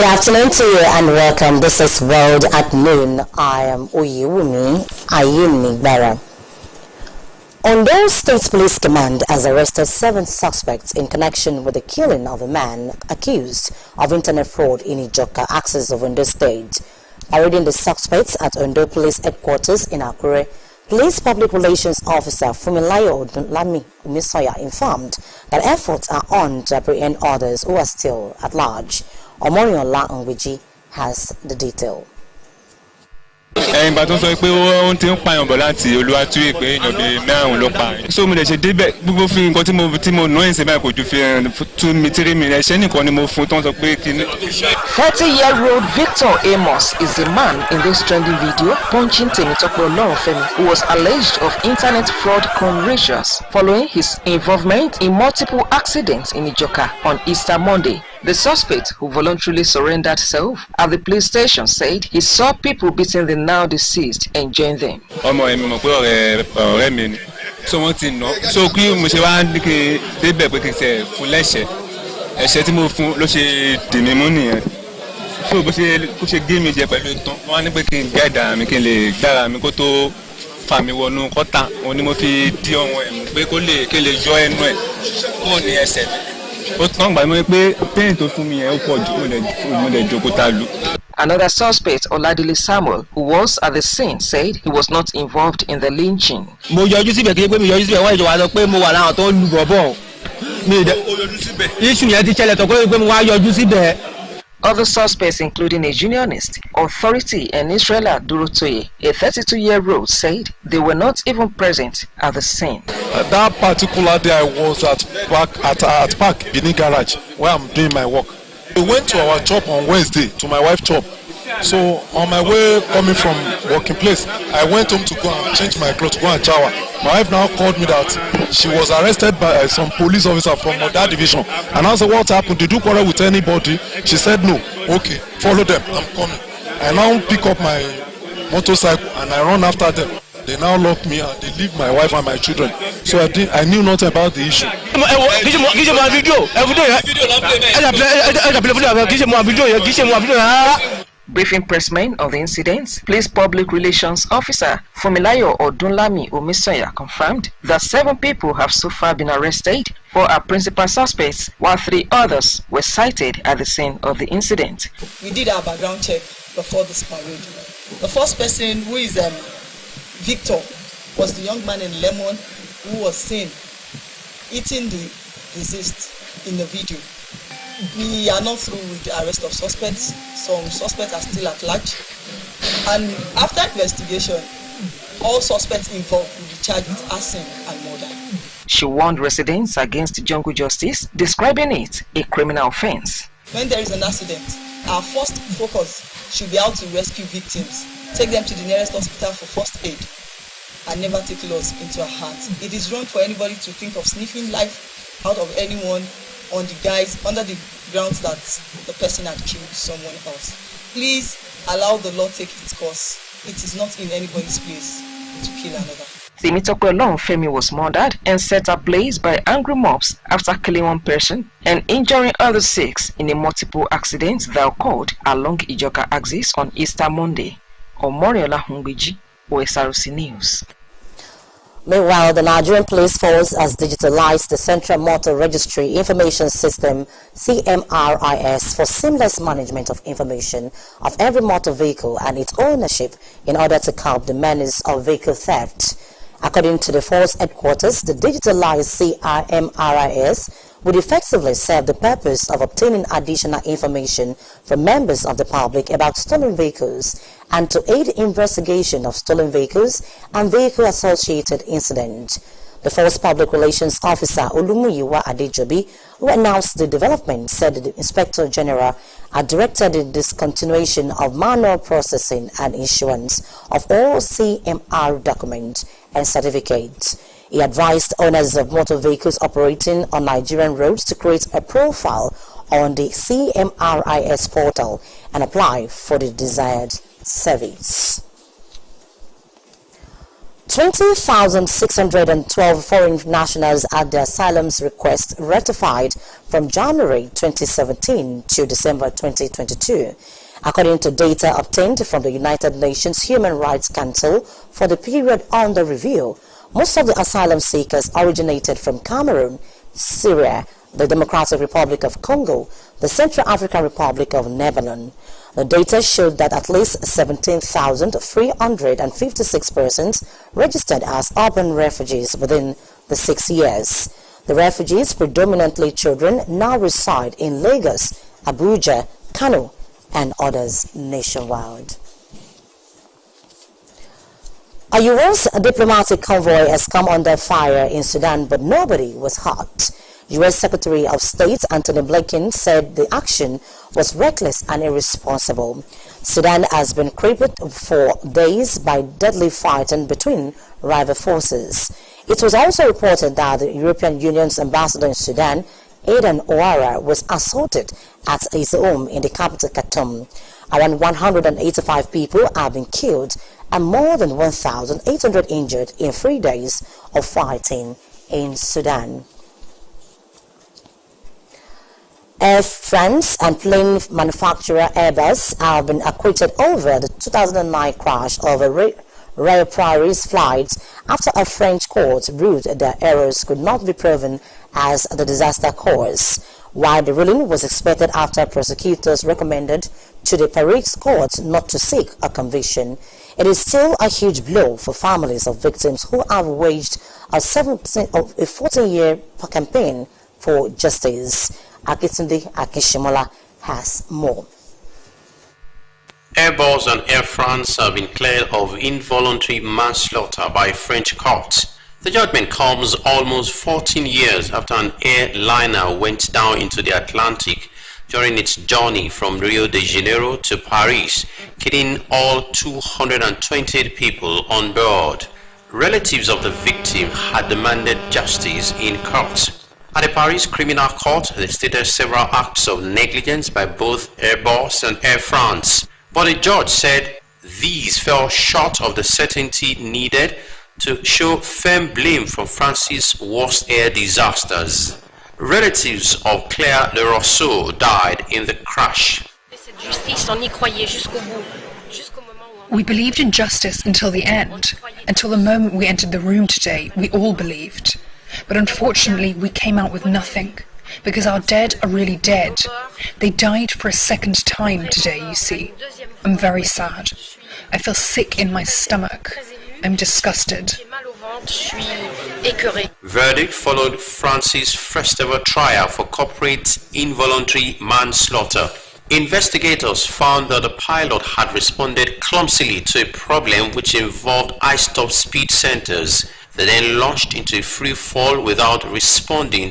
Good afternoon to you and welcome. This is World at Noon. I am Oyewumi Ayinigbara. Ondo State Police Command has arrested 7 suspects in connection with the killing of a man accused of internet fraud in Ijoka axis of Ondo State. Parading the suspects at Ondo Police Headquarters in Akure, Police Public Relations Officer Fumilayo Odunlami Umisoya informed that efforts are on to apprehend others who are still at large. Omoriola Onwiji has the detail. Ìgbà tó sọ pé ó ti ń pààyàn bọ̀ láti Olúwatúyè pé èèyàn bíi mẹ́rin ló pa. So mo lè ṣe débẹ̀ gbogbo fi nǹkan tí mo ná ẹ̀sìn báyìí kò ju fi 2 mi 3 mi ẹ̀ṣẹ́ nìkan ni mo fún tó ń sọ pé kíní. 30-year-old Victor Amos is the man in this trending video punching Temitope Olorunfemi, who was alleged of internet fraud conspiracies following his involvement in multiple accidents in Ijoka on Easter Monday. The suspect, who voluntarily surrendered himself at the police station, said he saw people beating the now deceased and joined them. Ọmọ ẹ̀mí mọ̀ pé ọ̀rẹ́ mi ni. So wọ́n ti nà. So kí mo ṣe wá ní kí débẹ̀ pé kí n ṣe fún lẹ́sẹ̀. Ẹ̀ṣẹ̀ tí mo fún ló ṣe dì mí mú nìyẹn. So bó ṣe gé mi jẹ pẹ̀lú ìtàn. Wọ́n á ní pé kí n gáàdà mi kí n lè gbára mi kó tó fà mí wọnú kọ́tà. Òun ni mo fi dí ọ̀wọ́n ẹ̀ mú pé kí n lè yọ ẹnu ẹ̀ kó ní ẹsẹ̀ mi. Another suspect, Oladile Samuel, who was at the scene, said he was not involved in the lynching. Other suspects, including a unionist, authority, and Israela Durotoye, a 32-year-old, said they were not even present at the scene. That particular day, I was at Park Benin Garage, where I'm doing my work. We went to our shop on Wednesday, to my wife's shop. So on my way coming from working place, I went home to go and change my clothes, to go and shower. My wife now called me that she was arrested by some police officer from that division. And I said, what happened? Did you quarrel with anybody? She said, no. Okay, follow them. I'm coming. I now pick up my motorcycle and I run after them. They now lock me and they leave my wife and my children. So I knew nothing about the issue. Briefing pressmen of the incident, Police Public Relations Officer Fumilayo Odunlami Umisoya confirmed that 7 people have so far been arrested, 4 are principal suspects, while 3 others were cited at the scene of the incident. We did our background check before this parade. The first person, who is Victor, was the young man in Lemon who was seen eating the deceased in the video. We are not through with the arrest of suspects. Some suspects are still at large. And after investigation, all suspects involved will be charged with arson and murder. She warned residents against jungle justice, describing it a criminal offense. When there is an accident, our first focus should be how to rescue victims, take them to the nearest hospital for first aid, and never take laws into our hands. It is wrong for anybody to think of sniffing life out of anyone on the guise under the grounds that the person had killed someone else. Please allow the law take its course. It is not in anybody's place to kill another. Temitope Olorunfemi was murdered and set ablaze by angry mobs after killing 1 person and injuring other 6 in a multiple accident that occurred along Ijoka axis on Easter Monday. Omoriola Onwiji, OSRC News. Meanwhile, the Nigerian Police Force has digitalized the Central Motor Registry Information System (CMRIS) for seamless management of information of every motor vehicle and its ownership in order to curb the menace of vehicle theft. According to the force headquarters, the digitalized CMRIS would effectively serve the purpose of obtaining additional information from members of the public about stolen vehicles and to aid investigation of stolen vehicles and vehicle-associated incidents. The Force Public Relations Officer Olumuyiwa Adejobi, who announced the development, said the Inspector General had directed the discontinuation of manual processing and issuance of all CMR documents and certificates. He advised owners of motor vehicles operating on Nigerian roads to create a profile on the CMRIS portal and apply for the desired service. 20,612 foreign nationals had their asylum requests ratified from January 2017 to December 2022, according to data obtained from the United Nations Human Rights Council for the period under review. Most of the asylum seekers originated from Cameroon, Syria, the Democratic Republic of Congo, the Central African Republic of Lebanon. The data showed that at least 17,356 persons registered as urban refugees within the 6 years. The refugees, predominantly children, now reside in Lagos, Abuja, Kano, and others nationwide. A U.S. diplomatic convoy has come under fire in Sudan, but nobody was hurt. U.S. Secretary of State Antony Blinken said the action was reckless and irresponsible. Sudan has been crippled for days by deadly fighting between rival forces. It was also reported that the European Union's ambassador in Sudan, Aidan O'Hara, was assaulted at his home in the capital Khartoum. Around 185 people have been killed and more than 1,800 injured in 3 days of fighting in Sudan. Air France and plane manufacturer Airbus have been acquitted over the 2009 crash of a Royal Paris flight after a French court ruled their errors could not be proven as the disaster cause. While the ruling was expected after prosecutors recommended to the Paris court not to seek a conviction, it is still a huge blow for families of victims who have waged a 14-year campaign for justice. Akitunde Akishimola has more. Airbus and Air France have been cleared of involuntary manslaughter by French courts. The judgment comes almost 14 years after an airliner went down into the Atlantic during its journey from Rio de Janeiro to Paris, killing all 228 people on board. Relatives of the victim had demanded justice in court. At the Paris Criminal Court, they stated several acts of negligence by both Airbus and Air France. But the judge said these fell short of the certainty needed to show firm blame for France's worst air disasters. Relatives of Claire Le Rousseau died in the crash. We believed in justice until the end. Until the moment we entered the room today, we all believed. But unfortunately, we came out with nothing, because our dead are really dead. They died for a second time today, you see. I'm very sad. I feel sick in my stomach. I'm disgusted. Verdict followed France's first ever trial for corporate involuntary manslaughter. Investigators found that the pilot had responded clumsily to a problem which involved high top speed centers. They then launched into a free fall without responding